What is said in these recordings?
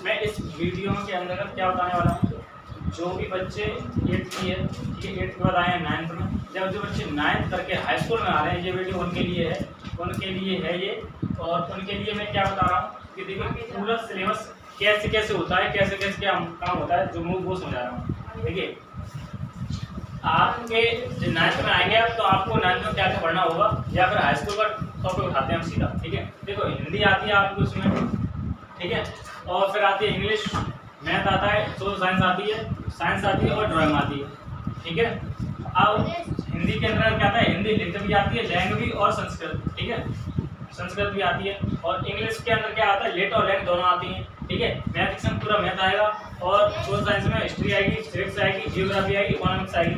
मैं इस वीडियो के अंदर क्या बताने वाला हूँ, जो भी बच्चे 8th की है, ठीक है, 8th के बाद आए हैं 9th में, जब जो बच्चे 9th करके हाई स्कूल में आ रहे हैं, ये वीडियो उनके लिए है ये। और उनके लिए मैं क्या बता रहा हूँ कि देखिए पूरा सिलेबस कैसे कैसे होता है, कैसे कैसे क्या काम होता है, जो मैं वो समझा रहा हूँ। देखिए आपके 9th में आएंगे तो आपको 9th में क्या क्या पढ़ना होगा, या फिर हाई स्कूल का टॉपिक उठाते हैं हम सीधा, ठीक है। देखो हिंदी आती है आपको उसमें, ठीक है, और फिर आती है इंग्लिश, मैथ आता है, सोशल साइंस आती है, साइंस आती है और ड्राइंग आती है, ठीक है। अब हिंदी के अंदर क्या आता है, हिंदी लिखते भी आती है, लैंग भी, और संस्कृत, ठीक है, संस्कृत भी आती है। और इंग्लिश के अंदर क्या आता है, लेट और लैंग दोनों आती हैं, ठीक है। मैथ पूरा मैथ आएगा, और सोशल साइंस में हिस्ट्री आएगी, सिविक्स आएगी, जियोग्राफी आएगी, इकोनॉमिक्स आएगी,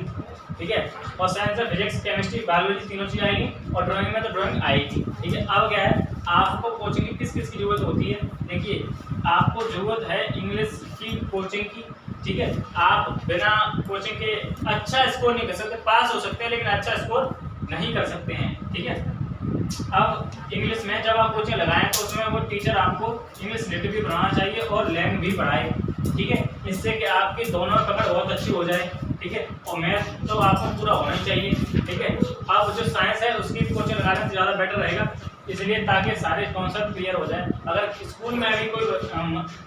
ठीक है। और साइंस में फिजिक्स, केमिस्ट्री, बायोलॉजी तीनों चीज़ आएगी, और ड्राइंग में तो ड्राइंग आएगी, ठीक है। अब क्या है, आपको कोचिंग की किस किस की जरूरत होती है। देखिए आपको जरूरत है इंग्लिश की कोचिंग की, ठीक है। आप बिना कोचिंग के अच्छा स्कोर नहीं कर सकते, पास हो सकते हैं लेकिन अच्छा स्कोर नहीं कर सकते हैं, ठीक है। अब इंग्लिश में जब आप कोचिंग लगाएं तो उसमें वो टीचर आपको इंग्लिश लिटरेचर भी पढ़ाना चाहिए और लैंग भी पढ़ाए, ठीक है, इससे कि आपकी दोनों पकड़ बहुत अच्छी हो जाए, ठीक है। और मैथ तो आपको पूरा होना ही चाहिए, ठीक है। अब जो साइंस है उसकी कोचिंग लगाने से ज़्यादा बेटर रहेगा, इसलिए ताकि सारे कॉन्सेप्ट क्लियर हो जाए। अगर स्कूल में भी कोई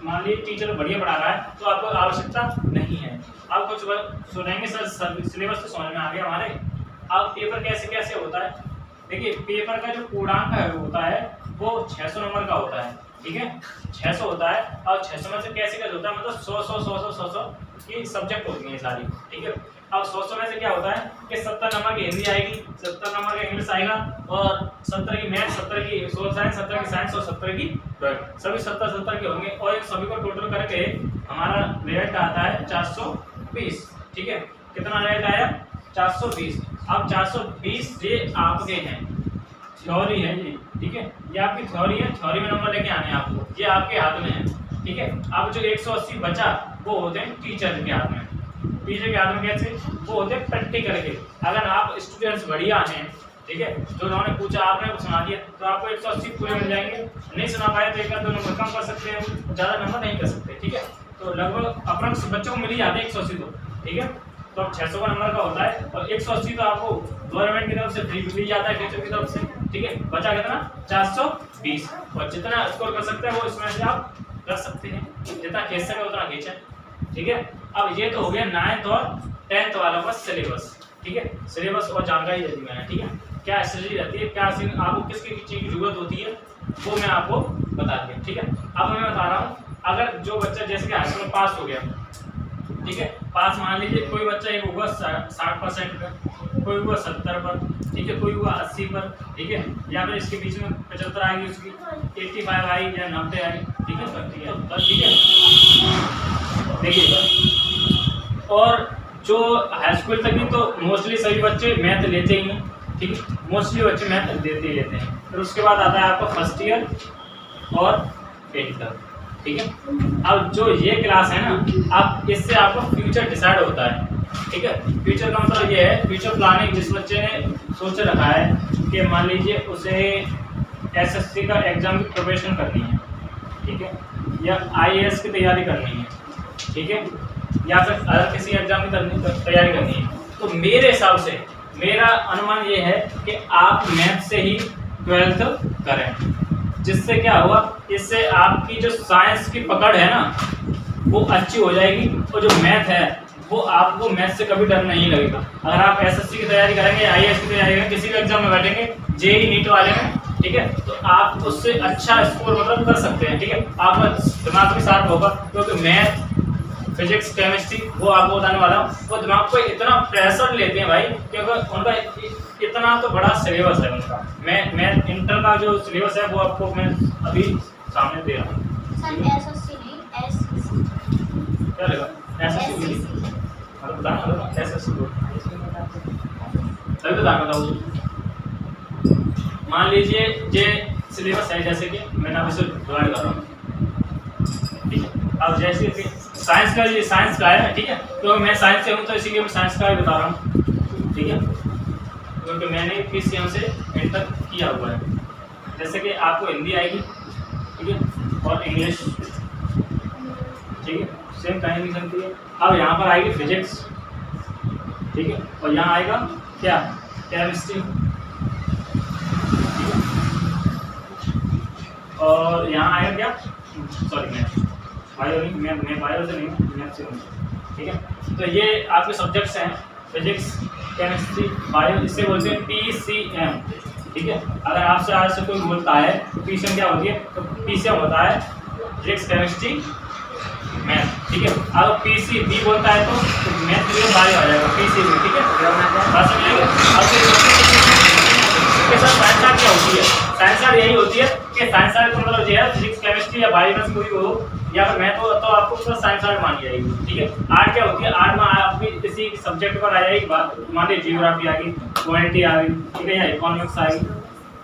मान लीजिए टीचर बढ़िया पढ़ा रहा है तो आपको आवश्यकता नहीं है। अब कुछ सुनेंगे सर, सिलेबस तो समझ में आ गया हमारे। अब पेपर कैसे कैसे होता है, देखिए पेपर का जो पूर्णांक होता है वो 600 नंबर का होता है, ठीक है, 600 होता है। और 600 में से कैसे कैसे होता है, मतलब 100 की सब्जेक्ट होती हैं सारी, ठीक है। अब 100 में से क्या होता है कि 70 नंबर की हिंदी आएगी, 70 नंबर का इंग्लिश आएगा, और 70 की मैथ, 70 की सोशल साइंस, 70 की साइंस, और 70 की ड्राइंग, सभी 70 के होंगे। और इन सभी को टोटल करके हमारा रिजल्ट आता है 420, ठीक है। कितना रिजल्ट आया, 420। अब 420 ये आपके हैं, थ्योरी है ये, ठीक है, ये आपकी थ्योरी है, थ्योरी में नंबर लेके आने हैं आपको, ये आपके हाथ में है, ठीक है। अब जो 180 बचा वो होते हैं टीचर के हाथ में, टीचर के हाथ में कैसे, वो होते हैं प्रैक्टिकल के। अगर आप स्टूडेंट्स बढ़िया हैं, ठीक है, जो उन्होंने पूछा आपने सुना दिया तो आपको 180 पूरे मिल जाएंगे। नहीं सुना पाए तो 1 2 नंबर कम कर सकते हैं, ज़्यादा नंबर नहीं कर सकते, ठीक है। तो लगभग अपना बच्चों को मिल ही जाते हैं 180 तो, ठीक है। तो अब 600 का नंबर का होता है, और 180 तो आपको गवर्नमेंट की तरफ से फ्री मिल जाता है, टीचर की तरफ से, ठीक है। बचा कितना, 420, और जितना स्कोर कर सकते हैं वो इसमें से आप कर सकते हैं, जितना खींच सके उतना खींचें, ठीक है। अब ये तो हो गया 9th और 10th वालों का सिलेबस, ठीक है। सिलेबस और जानकारी दे दी मैंने, ठीक है, क्या स्ट्रेटजी रहती है, क्या आपको किस चीज़ की जरूरत होती है वो मैं आपको बता दिया, ठीक है। अब मैं बता रहा हूँ, अगर जो बच्चा जैसे कि हाई स्कूल में पास हो गया, ठीक है, पास मान लीजिए कोई बच्चा एक हुआ 60% पर, कोई हुआ 70 पर, ठीक है, कोई हुआ 80 पर, ठीक है, या फिर इसके बीच में 75 आएगी, उसकी 85 आई या 90 आई, ठीक है, ठीक है। देखिए और जो हाई स्कूल तक ही तो मोस्टली सभी बच्चे मैथ लेते ही हैं, ठीक है, मोस्टली बच्चे मैथ लेते ही लेते हैं। फिर उसके बाद आता है आपका फर्स्ट ईयर और 8th, ठीक है। अब जो ये क्लास है ना, आप इससे आपका फ्यूचर डिसाइड होता है, ठीक है। फ्यूचर का मतलब ये है, फ्यूचर प्लानिंग जिस बच्चे ने सोच रखा है कि मान लीजिए उसे एसएससी का एग्जाम की प्रिपरेशन करनी है, ठीक है, या आईएएस की तैयारी करनी है, ठीक है, या फिर अगर किसी एग्जाम की तैयारी करनी है, तो मेरे हिसाब से मेरा अनुमान ये है कि आप मैथ से ही 12th करें, जिससे क्या हुआ, इससे आपकी जो साइंस की पकड़ है ना वो अच्छी हो जाएगी, और जो मैथ है वो आपको मैथ से कभी डर नहीं लगेगा। अगर आप एसएससी की तैयारी करेंगे, आईएएस की तैयारी करेंगे, किसी भी एग्जाम में बैठेंगे, जेईई नीट वाले में, ठीक है, तो आप उससे अच्छा स्कोर मतलब कर सकते हैं, ठीक है। आपका दिमाग भी शार्प होगा, क्योंकि मैथ, फिजिक्स, केमिस्ट्री वो आपको बताने वाला हूँ, वो दिमाग को इतना प्रेशर लेते हैं भाई, क्योंकि उनका इतना तो बड़ा सिलेबस है उनका। मैं इंटर का जो सिलेबस है वो आपको मैं अभी सामने दे रहा हूँ। क्या लगा एसएससी, मतलब बताना एसएससी बोल तभी बताना था वो। मान लीजिए ये सिलेबस है, जैसे कि मैंने अभी से डिवाइड कर रहा हूँ, ठीक है। अब जैसे कि साइंस का, ये साइंस का है, ठीक है, तो मैं साइंस से हूँ तो इसीलिए मैं साइंस का ही बता रहा हूँ, ठीक है, क्योंकि मैंने पीसीएम से इंटर किया हुआ है। जैसे कि आपको हिंदी आएगी, ठीक है, और इंग्लिश, सेम कंडीशन थी। अब यहाँ पर आएगी फिजिक्स, ठीक है, और यहाँ आएगा क्या, केमिस्ट्री, और यहाँ आएगा क्या, सॉरी मैथ, बायो नहीं, मैं बायो से नहीं हूँ, मैथ से हूँ, ठीक है। तो ये आपके सब्जेक्ट्स हैं, फिजिक्स, केमिस्ट्री, बायो, इससे बोलते हैं PCM, ठीक है। अगर आपसे आज से कोई बोलता है तो PCM क्या होती है, तो PCM होता है फिजिक्स, केमिस्ट्री, मैथ, ठीक है। अगर PCB बोलता है तो मैथ भी बायो आ जाएगा, PCB, ठीक है, बात समझ आएगी। अब साइंस आर्ट क्या होती है, साइंस आर्ट यही होती है कि साइंस आर्ट का मतलब ये है फिजिक्स, केमिस्ट्री या बायो में से कोई हो, या फिर मैथ हो तो आपको पूरा साइंस आर्ट मानी जाएगी, ठीक है। आर्ट क्या होती है, आर्ट में आपकी किसी सब्जेक्ट पर आ जाएगी बात, मान लीजिए जियोग्राफी आ गई, क्वांटिटी आ गई, ठीक है, या इकोनॉमिक्स आ गई,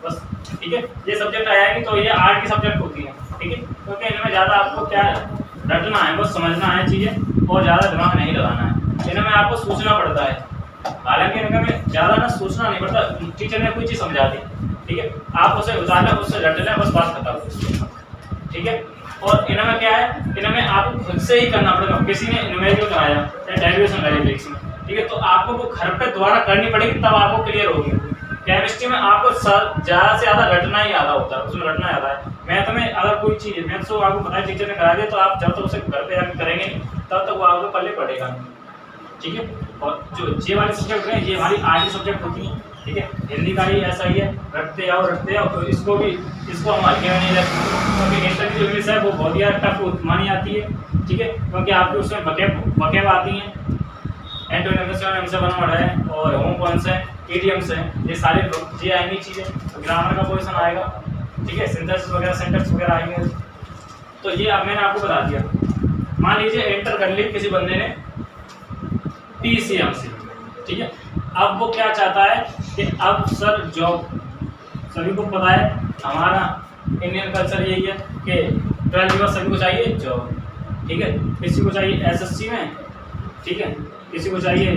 बस, ठीक है, ये सब्जेक्ट आ जाएगी तो ये आर्ट की सब्जेक्ट होती है, ठीक है। क्योंकि इनमें ज़्यादा आपको क्या रटना है, बस समझना है चीज़ें, और ज़्यादा दिमाग नहीं लगाना है, इनमें आपको सोचना पड़ता है। हालांकि इनमें ज़्यादा ना सोचना नहीं पड़ता, टीचर ने कोई चीज़ समझा दी, ठीक है, आप उसे उतारना, उससे रट लें, बस बात खत्म, ठीक है। और इनमें क्या है, इनमें आपको खुद से ही करना पड़ेगा, किसी ने न्यूमेरिकल कराया या डेरिवेशन कराई बेसिक्स में, ठीक है, तो आपको वो घर पे दोबारा करनी पड़ेगी, तब आपको क्लियर होगी। केमिस्ट्री में आपको ज़्यादा से ज़्यादा रटना ही आधा होता है, उसमें रटना आता है। मैथ में अगर कोई चीज़, मैथ को आपको पता है टीचर ने करा दिया, तो आप जब तक उसे घर पे जाकर करेंगे तब तक वो आपको पल्ले पड़ेगा, ठीक है। और जो ये वाले सब्जेक्ट हैं, ये हमारी आर्ट की सब्जेक्ट होती है, ठीक है। हिंदी का ही ऐसा ही है, रटते जाओ, तो इसको हम हल्के में नहीं रखते, क्योंकि इंटरव्यू इंग्लिश है वो बहुत ही टफ मानी जाती है, ठीक है, क्योंकि आपके उसमें वकेब आती हैं, एंटोनिम्स से बना हुआ है, और होम कौन से इडियम्स हैं, ये सारे ये आएंगी चीज़ें, ग्रामर का पोजीशन आएगा, ठीक है, सिंथेसिस वगैरह, सेंटेंस वगैरह आएंगे। तो ये अब मैंने आपको बता दिया। मान लीजिए एंटर कर ली किसी बंदे ने PCM से, ठीक है। अब वो क्या चाहता है कि अब सर जॉब, सभी को पता है हमारा इंडियन कल्चर यही है कि 12वीं के बाद सभी को चाहिए जॉब, ठीक है, किसी को चाहिए SSC में, ठीक है, किसी को चाहिए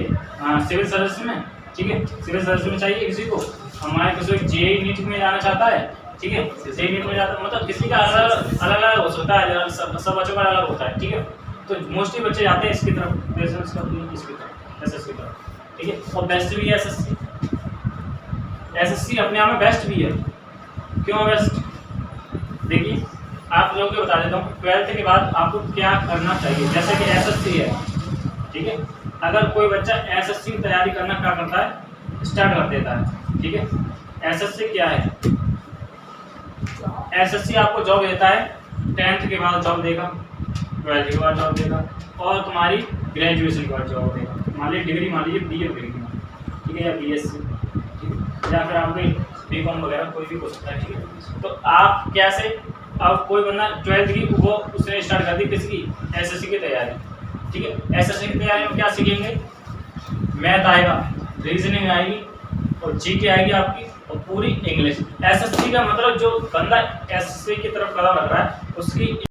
सिविल सर्विस में, ठीक है, सिविल सर्विस में चाहिए किसी को, हमारे किसी को JEE नीट में जाना चाहता है, ठीक है, JEE नीट में जाता, मतलब किसी का अलग हो सकता है, सब बच्चों का अलग होता है, ठीक है। तो मोस्टली बच्चे जाते हैं इसकी तरफ, इसकी तरफ, SSC की तरफ, ठीक है, और बेस्ट भी है SSC अपने आप में बेस्ट भी है। क्यों बेस्ट, देखिए आप लोगों को बता देता हूँ, 12th के बाद आपको क्या करना चाहिए। जैसे कि SSC है, ठीक है, अगर कोई बच्चा SSC की तैयारी करना क्या करता है, स्टार्ट कर देता है, ठीक है। SSC क्या है, SSC आपको जॉब देता है, 10th के बाद जॉब देगा, 12th के बाद जॉब देगा, और तुम्हारी ग्रेजुएशन के बाद जॉब देगा। मान लीजिए डिग्री, मान लीजिए BA डिग्री, ठीक है, या BSc, ठीक है, या फिर आपके BCom वगैरह कोई भी हो सकता है, ठीक है। तो आप कैसे, अब कोई बंदा 12th की वो उसने स्टार्ट कर दी किसकी, SSC की तैयारी, ठीक है। SSC की तैयारी में क्या सीखेंगे, मैथ आएगा, रीजनिंग आएगी, और GK आएगी आपकी, और पूरी इंग्लिश। SSC का मतलब जो बंदा SSC की तरफ कदम रख रहा है उसकी